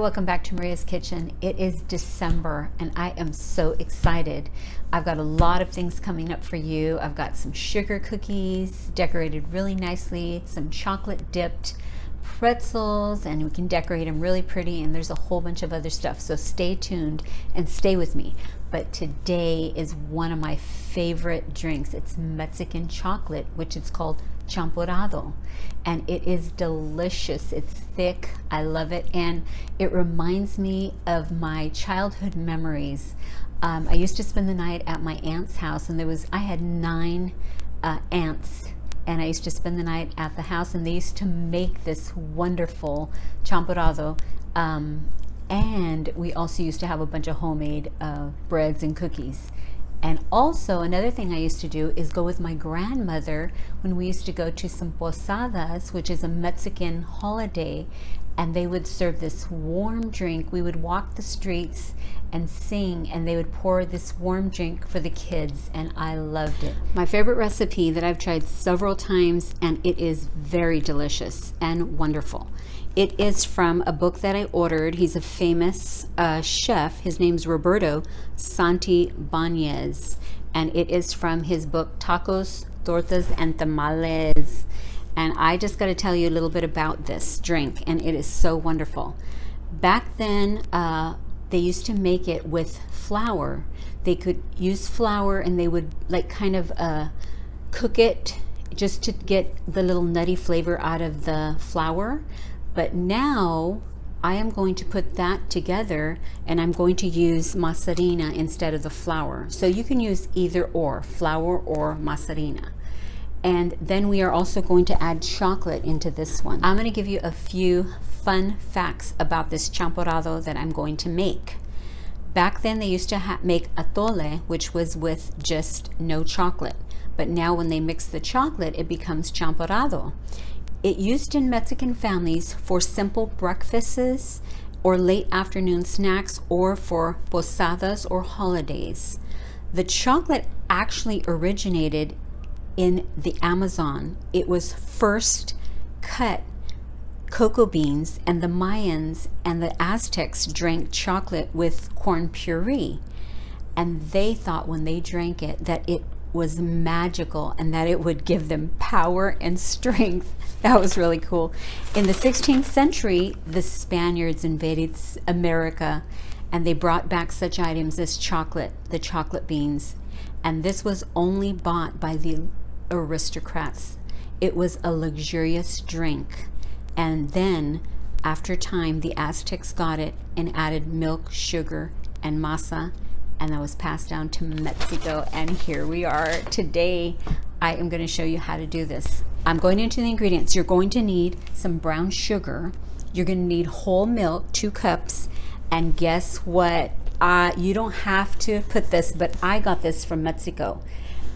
welcome back to Maria's Kitchen. It is December and I am so excited. I've got a lot of things coming up for you. I've got some sugar cookies decorated really nicely, some chocolate dipped pretzels, and we can decorate them really pretty, and there's a whole bunch of other stuff. So stay tuned and stay with me. But today is one of my favorite drinks. It's Mexican chocolate, which is called Champurrado, and it is delicious. It's thick. I love it, and it reminds me of my childhood memories. I used to spend the night at my aunt's house, and I had 9 aunts, and I used to spend the night at the house, and they used to make this wonderful Champurrado, and we also used to have a bunch of homemade breads and cookies. And also another thing I used to do is go with my grandmother when we used to go to some posadas, which is a Mexican holiday, and they would serve this warm drink. We would walk the streets and sing, and they would pour this warm drink for the kids, and I loved it. My favorite recipe that I've tried several times, and it is very delicious and wonderful. It is from a book that I ordered. He's a famous chef. His name's Roberto Santibáñez, and it is from his book Tacos, Tortas, and Tamales. And I just got to tell you a little bit about this drink, and it is so wonderful. Back then, they used to make it with flour. They could use flour, and they would kind of cook it just to get the little nutty flavor out of the flour. But now I am going to put that together, and I'm going to use masa harina instead of the flour. So you can use either or, flour or masa harina. And then we are also going to add chocolate into this one. I'm going to give you a few fun facts about this champurrado that I'm going to make. Back then they used to make atole, which was with just no chocolate. But now when they mix the chocolate, it becomes champurrado. It used in Mexican families for simple breakfasts or late afternoon snacks, or for posadas or holidays. The chocolate actually originated in the Amazon. It was first cut cocoa beans, and the Mayans and the Aztecs drank chocolate with corn puree, and they thought when they drank it that it was magical and that it would give them power and strength. That was really cool. In the 16th century, the Spaniards invaded America, and they brought back such items as chocolate, the chocolate beans, and this was only bought by the aristocrats. It was a luxurious drink, and then after time the Aztecs got it and added milk, sugar, and masa, and that was passed down to Mexico, and here we are today. I am going to show you how to do this. I'm going into the ingredients. You're going to need some brown sugar. You're going to need whole milk, 2 cups, and guess what? You don't have to put this, but I got this from Mexico,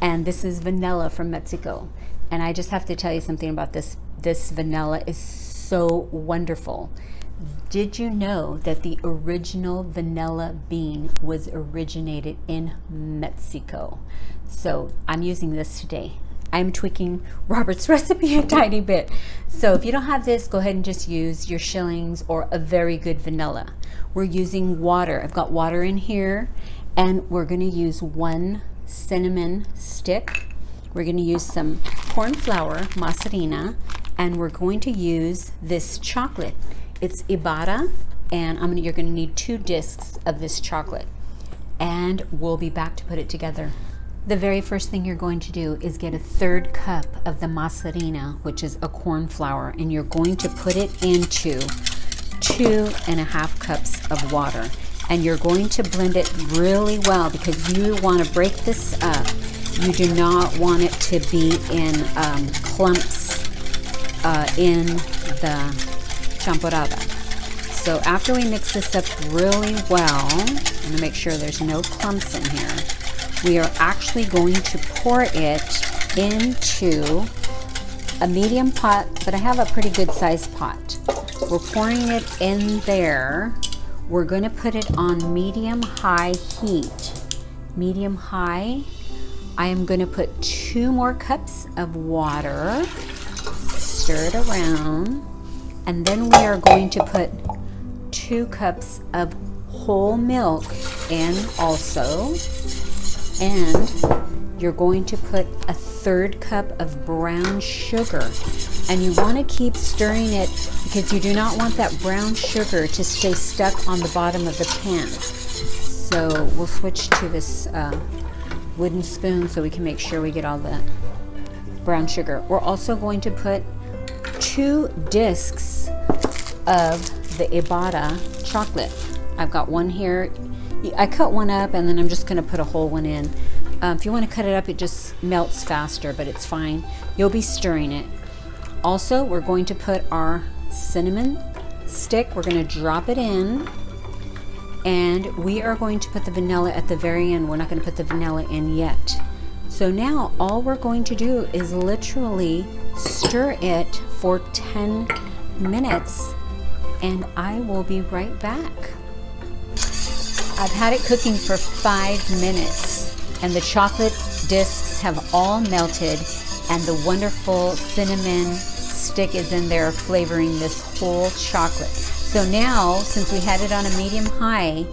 and this is vanilla from Mexico, and I just have to tell you something about this. This vanilla is so wonderful. Did you know that the original vanilla bean was originated in Mexico? So I'm using this today. I'm tweaking Robert's recipe a tiny bit. So if you don't have this, go ahead and just use your shillings or a very good vanilla. We're using water. I've got water in here, and we're going to use 1 cinnamon stick. We're going to use some corn flour, masa harina, and we're going to use this chocolate. It's Ibarra, and you're going to need 2 discs of this chocolate, and we'll be back to put it together. The very first thing you're going to do is get a 1/3 cup of the masa harina, which is a corn flour, and you're going to put it into 2.5 cups of water, and you're going to blend it really well because you want to break this up. You do not want it to be in clumps in the champurrado. So after we mix this up really well, I'm going to make sure there's no clumps in here. We are actually going to pour it into a medium pot, but I have a pretty good sized pot. We're pouring it in there. We're going to put it on medium-high heat. Medium-high. I am going to put 2 more cups of water. Stir it around. And then we are going to put 2 cups of whole milk in also, and you're going to put a 1/3 cup of brown sugar. And you want to keep stirring it because you do not want that brown sugar to stay stuck on the bottom of the pan. So we'll switch to this wooden spoon so we can make sure we get all the brown sugar. We're also going to put 2 discs of the Ibarra chocolate. I've got one here. I cut one up and then I'm just going to put a whole one in. If you want to cut it up, it just melts faster, but it's fine. You'll be stirring it. Also, we're going to put our cinnamon stick. We're going to drop it in, and we are going to put the vanilla at the very end. We're not going to put the vanilla in yet. So now all we're going to do is literally stir it for 10 minutes, and I will be right back. I've had it cooking for 5 minutes, and the chocolate discs have all melted, and the wonderful cinnamon stick is in there flavoring this whole chocolate. So now, since we had it on a medium high,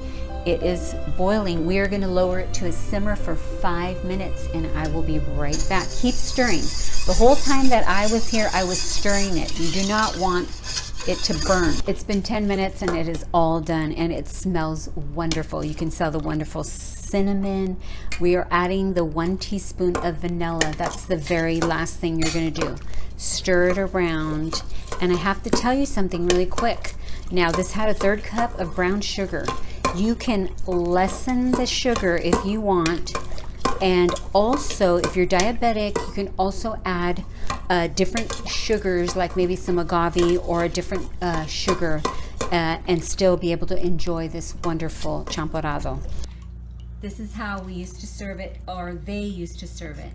it is boiling. We are going to lower it to a simmer for 5 minutes, and I will be right back. Keep stirring. The whole time that I was here, I was stirring it. You do not want it to burn. It's been 10 minutes and it is all done, and it smells wonderful. You can smell the wonderful cinnamon. We are adding the 1 teaspoon of vanilla. That's the very last thing you're going to do. Stir it around. And I have to tell you something really quick. Now, this had a 1/3 cup of brown sugar. You can lessen the sugar if you want. And also, if you're diabetic, you can also add different sugars, like maybe some agave or a different sugar, and still be able to enjoy this wonderful champurrado. This is how we used to serve it, or they used to serve it.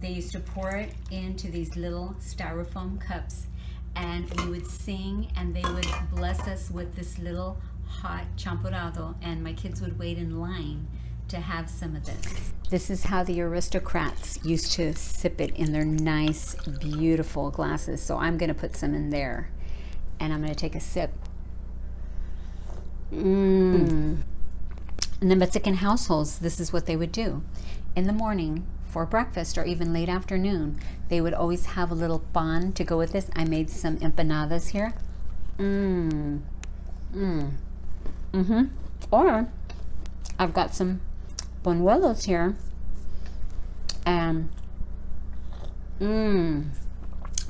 They used to pour it into these little styrofoam cups, and we would sing, and they would bless us with this little hot champurrado, and my kids would wait in line to have some of this. This is how the aristocrats used to sip it in their nice, beautiful glasses. So I'm going to put some in there, and I'm going to take a sip. In the Mexican households, this is what they would do. In the morning, for breakfast, or even late afternoon, they would always have a little pan to go with this. I made some empanadas here. Or I've got some buñuelos here, and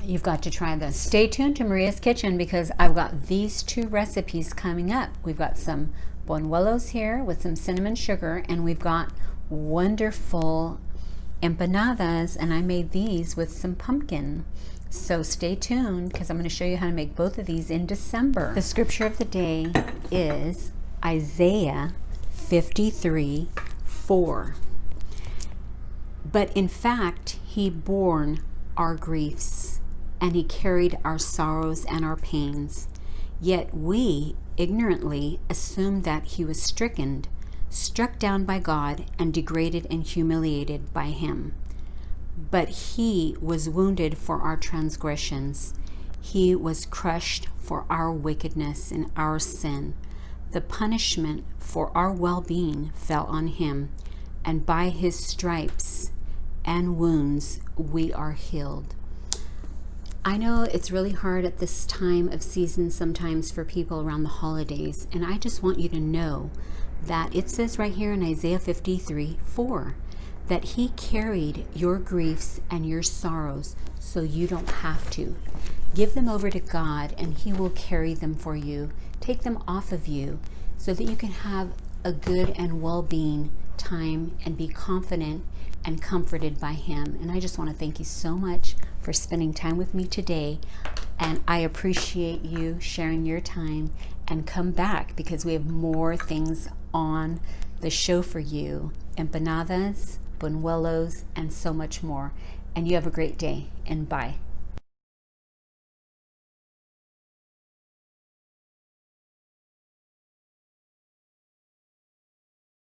you've got to try this. Stay tuned to Maria's Kitchen, because I've got these 2 recipes coming up. We've got some buñuelos here with some cinnamon sugar, and we've got wonderful empanadas, and I made these with some pumpkin. So stay tuned, because I'm going to show you how to make both of these in December. The scripture of the day is Isaiah 53:4. But in fact, he bore our griefs, and he carried our sorrows and our pains. Yet we ignorantly assumed that he was stricken, struck down by God, and degraded and humiliated by him. But he was wounded for our transgressions. He was crushed for our wickedness and our sin. The punishment for our well-being fell on him, and by his stripes and wounds we are healed. I know it's really hard at this time of season sometimes for people around the holidays, and I just want you to know that it says right here in Isaiah 53:4 that he carried your griefs and your sorrows so you don't have to. Give them over to God, and he will carry them for you. Take them off of you so that you can have a good and well-being time and be confident and comforted by him. And I just want to thank you so much for spending time with me today, and I appreciate you sharing your time. And come back, because we have more things on the show for you. Empanadas, buñuelos, and so much more. And you have a great day, and bye.